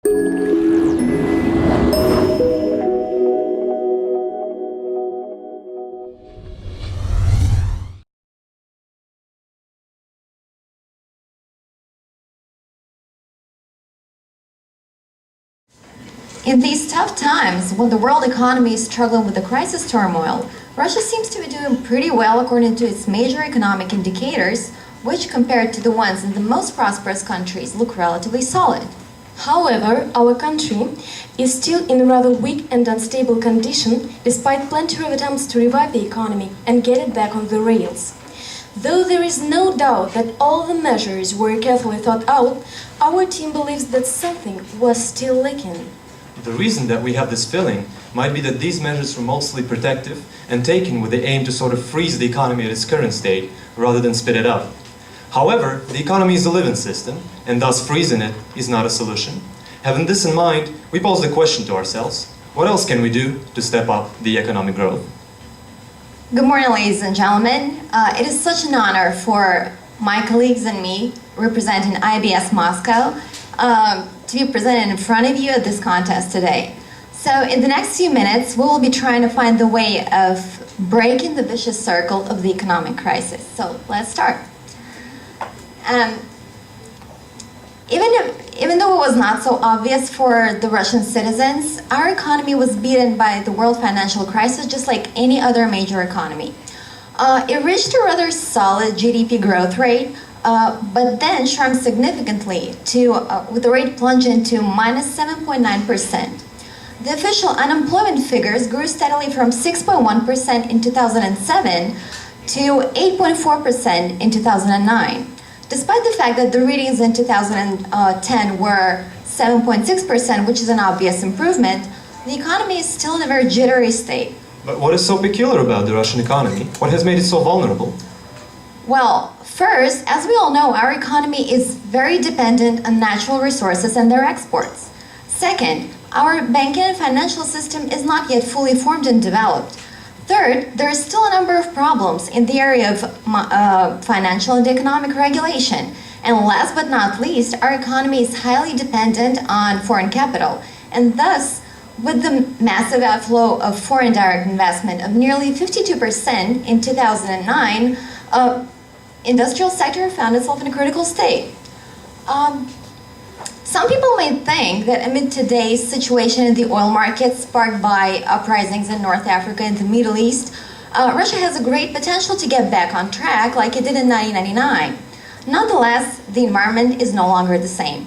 In these tough times, when the world economy is struggling with the crisis turmoil, Russia seems to be doing pretty well according to its major economic indicators, which compared to the ones in the most prosperous countries look relatively solid. However, our country is still in a rather weak and unstable condition, despite plenty of attempts to revive the economy and get it back on the rails. Though there is no doubt that all the measures were carefully thought out, our team believes that something was still lacking. The reason that we have this feeling might be that these measures were mostly protective and taken with the aim to sort of freeze the economy at its current state rather than speed it up. However, the economy is a living system, and thus freezing it is not a solution. Having this in mind, we pose the question to ourselves: what else can we do to step up the economic growth? Good morning, ladies and gentlemen. It is such an honor for my colleagues and me, representing IBS-Moscow, to be presented in front of you at this contest today. So in the next few minutes, we will be trying to find the way of breaking the vicious circle of the economic crisis. So let's start. Even though it was not so obvious for the Russian citizens, our economy was beaten by the world financial crisis just like any other major economy. It reached a rather solid GDP growth rate, but then shrunk significantly with the rate plunging to minus 7.9%. The official unemployment figures grew steadily from 6.1% in 2007 to 8.4% in 2009. Despite the fact that the readings in 2010 were 7.6%, which is an obvious improvement, the economy is still in a very jittery state. But what is so peculiar about the Russian economy? What has made it so vulnerable? Well, first, as we all know, our economy is very dependent on natural resources and their exports. Second, our banking and financial system is not yet fully formed and developed. Third, there is still a number of problems in the area of financial and economic regulation. And last but not least, our economy is highly dependent on foreign capital. And thus, with the massive outflow of foreign direct investment of nearly 52% in 2009, industrial sector found itself in a critical state. Some people may think that amid today's situation in the oil market sparked by uprisings in North Africa and the Middle East, Russia has a great potential to get back on track like it did in 1999. Nonetheless, the environment is no longer the same.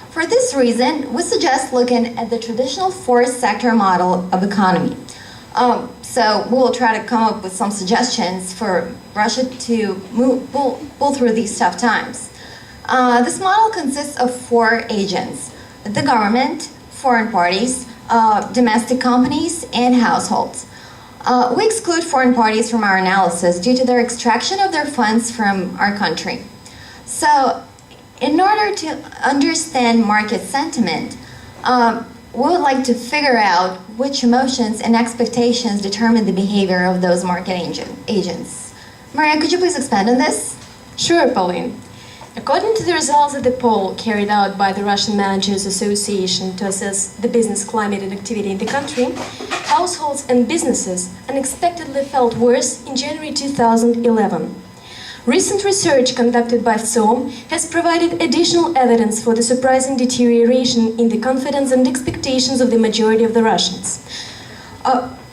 For this reason, we suggest looking at the traditional forced sector model of economy. So we will try to come up with some suggestions for Russia to pull through these tough times. This model consists of 4 agents: the government, foreign parties, domestic companies, and households. We exclude foreign parties from our analysis due to their extraction of their funds from our country. So, in order to understand market sentiment, we would like to figure out which emotions and expectations determine the behavior of those market agents. Maria, could you please expand on this? Sure, Pauline. According to the results of the poll carried out by the Russian Managers Association to assess the business climate and activity in the country, households and businesses unexpectedly felt worse in January 2011. Recent research conducted by FSOM has provided additional evidence for the surprising deterioration in the confidence and expectations of the majority of the Russians.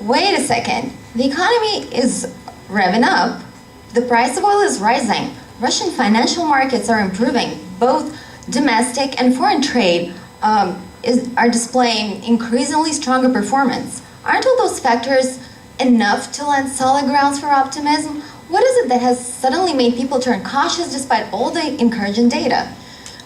Wait a second. The economy is revving up. The price of oil is rising. Russian financial markets are improving. Both domestic and foreign trade are displaying increasingly stronger performance. Aren't all those factors enough to lend solid grounds for optimism? What is it that has suddenly made people turn cautious despite all the encouraging data?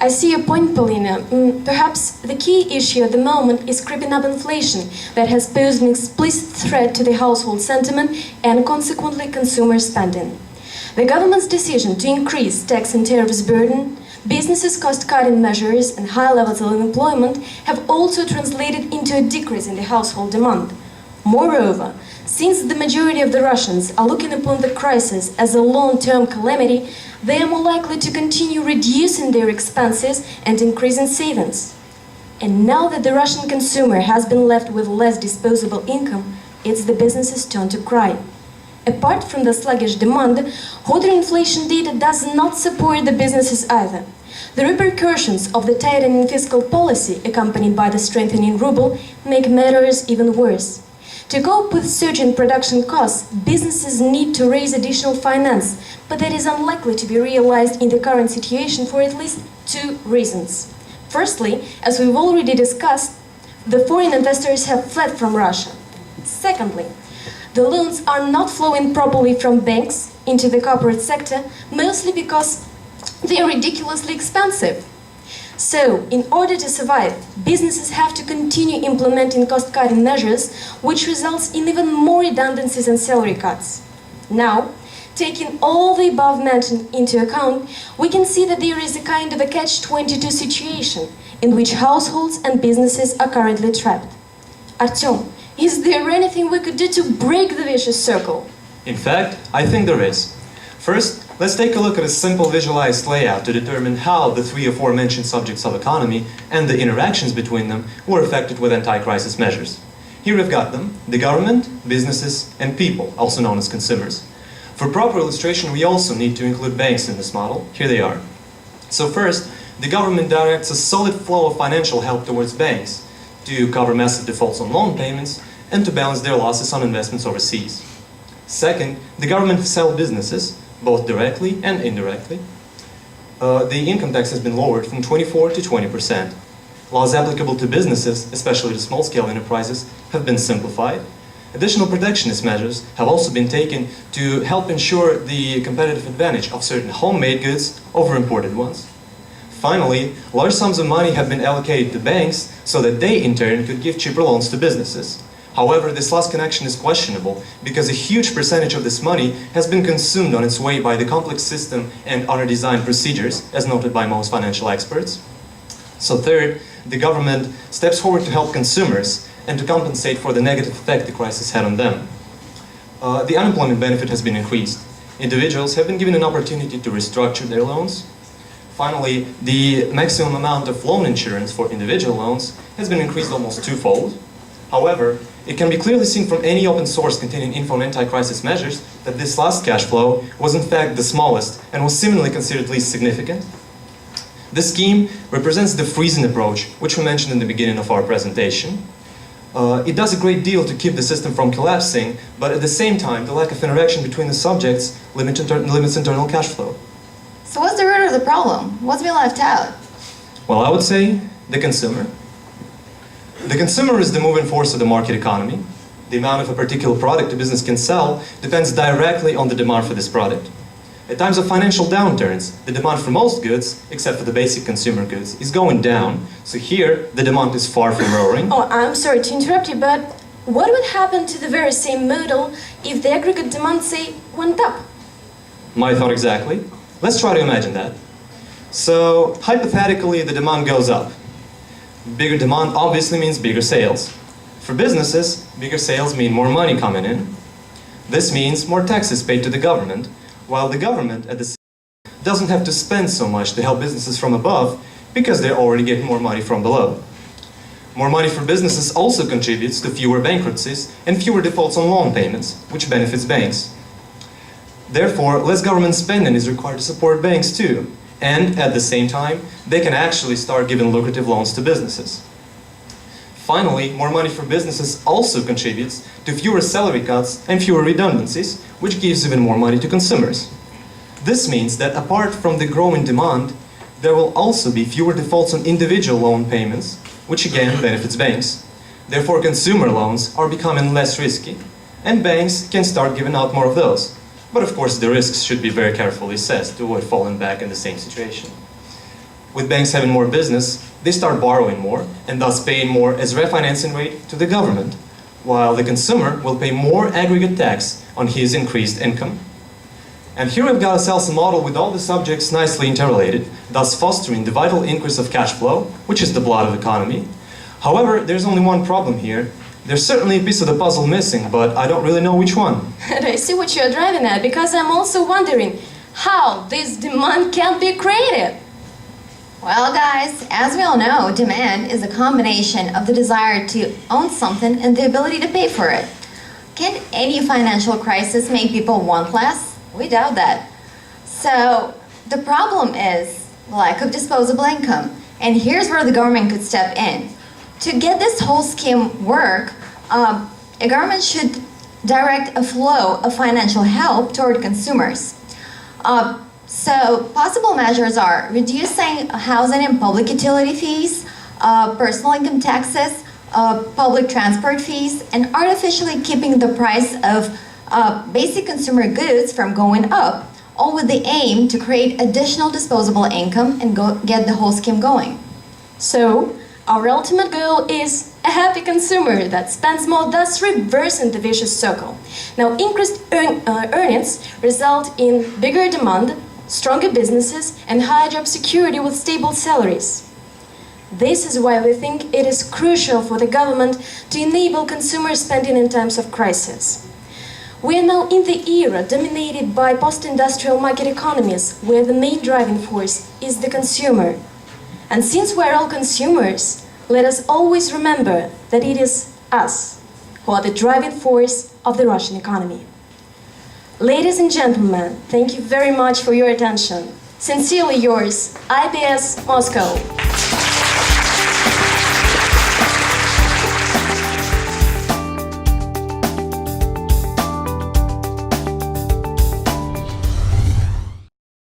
I see your point, Polina. Perhaps the key issue at the moment is creeping up inflation that has posed an explicit threat to the household sentiment and consequently consumer spending. The government's decision to increase tax and tariffs burden, businesses' cost-cutting measures and high levels of unemployment have also translated into a decrease in the household demand. Moreover, since the majority of the Russians are looking upon the crisis as a long-term calamity, they are more likely to continue reducing their expenses and increasing savings. And now that the Russian consumer has been left with less disposable income, it's the business's turn to cry. Apart from the sluggish demand, hotter inflation data does not support the businesses either. The repercussions of the tightening fiscal policy, accompanied by the strengthening ruble, make matters even worse. To cope with surging production costs, businesses need to raise additional finance, but that is unlikely to be realized in the current situation for at least two reasons. Firstly, as we've already discussed, the foreign investors have fled from Russia. Secondly, the loans are not flowing properly from banks into the corporate sector, mostly because they are ridiculously expensive. So, in order to survive, businesses have to continue implementing cost-cutting measures, which results in even more redundancies and salary cuts. Now, taking all the above mentioned into account, we can see that there is a kind of a catch-22 situation in which households and businesses are currently trapped. Artem, is there anything we could do to break the vicious circle? In fact, I think there is. First, let's take a look at a simple visualized layout to determine how the three aforementioned subjects of economy and the interactions between them were affected with anti-crisis measures. Here we've got them: the government, businesses, and people, also known as consumers. For proper illustration, we also need to include banks in this model. Here they are. So first, the government directs a solid flow of financial help towards banks to cover massive defaults on loan payments and to balance their losses on investments overseas. Second, the government sells businesses, both directly and indirectly. The income tax has been lowered from 24 to 20%. Laws applicable to businesses, especially to small-scale enterprises, have been simplified. Additional protectionist measures have also been taken to help ensure the competitive advantage of certain homemade goods over imported ones. Finally, large sums of money have been allocated to banks so that they, in turn, could give cheaper loans to businesses. However, this last connection is questionable because a huge percentage of this money has been consumed on its way by the complex system and under-designed procedures, as noted by most financial experts. So third, the government steps forward to help consumers and to compensate for the negative effect the crisis had on them. The unemployment benefit has been increased. Individuals have been given an opportunity to restructure their loans. Finally, the maximum amount of loan insurance for individual loans has been increased almost twofold. However, it can be clearly seen from any open source containing info on anti-crisis measures that this last cash flow was in fact the smallest and was similarly considered least significant. This scheme represents the freezing approach, which we mentioned in the beginning of our presentation. It does a great deal to keep the system from collapsing, but at the same time, the lack of interaction between the subjects limits internal cash flow. So what's the root of the problem? What's been left out? Well, I would say the consumer. The consumer is the moving force of the market economy. The amount of a particular product a business can sell depends directly on the demand for this product. At times of financial downturns, the demand for most goods, except for the basic consumer goods, is going down. So here, the demand is far from roaring. Oh, I'm sorry to interrupt you, but what would happen to the very same model if the aggregate demand, say, went up? My thought exactly. Let's try to imagine that. So, hypothetically, the demand goes up. Bigger demand obviously means bigger sales. For businesses, bigger sales mean more money coming in. This means more taxes paid to the government, while the government at the same time doesn't have to spend so much to help businesses from above because they're already getting more money from below. More money for businesses also contributes to fewer bankruptcies and fewer defaults on loan payments, which benefits banks. Therefore, less government spending is required to support banks too, and at the same time, they can actually start giving lucrative loans to businesses. Finally, more money for businesses also contributes to fewer salary cuts and fewer redundancies, which gives even more money to consumers. This means that apart from the growing demand, there will also be fewer defaults on individual loan payments, which again benefits banks. Therefore, consumer loans are becoming less risky, and banks can start giving out more of those. But of course, the risks should be very carefully assessed to avoid falling back in the same situation. With banks having more business, they start borrowing more and thus paying more as refinancing rate to the government, while the consumer will pay more aggregate tax on his increased income. And here we've got a sales model with all the subjects nicely interrelated, thus fostering the vital increase of cash flow, which is the blood of the economy. However, there's only one problem here. There's certainly a piece of the puzzle missing, but I don't really know which one. And I see what you're driving at, because I'm also wondering how this demand can be created. Well, guys, as we all know, demand is a combination of the desire to own something and the ability to pay for it. Can any financial crisis make people want less? We doubt that. So, the problem is lack of disposable income. And here's where the government could step in. To get this whole scheme work, a government should direct a flow of financial help toward consumers. So possible measures are reducing housing and public utility fees, personal income taxes, public transport fees, and artificially keeping the price of basic consumer goods from going up, all with the aim to create additional disposable income and get the whole scheme going. So, our ultimate goal is a happy consumer that spends more, thus reversing the vicious circle. Now, increased earnings result in bigger demand, stronger businesses, and higher job security with stable salaries. This is why we think it is crucial for the government to enable consumer spending in times of crisis. We are now in the era dominated by post-industrial market economies, where the main driving force is the consumer. And since we're all consumers, let us always remember that it is us who are the driving force of the Russian economy. Ladies and gentlemen, thank you very much for your attention. Sincerely yours, IBS-Moscow.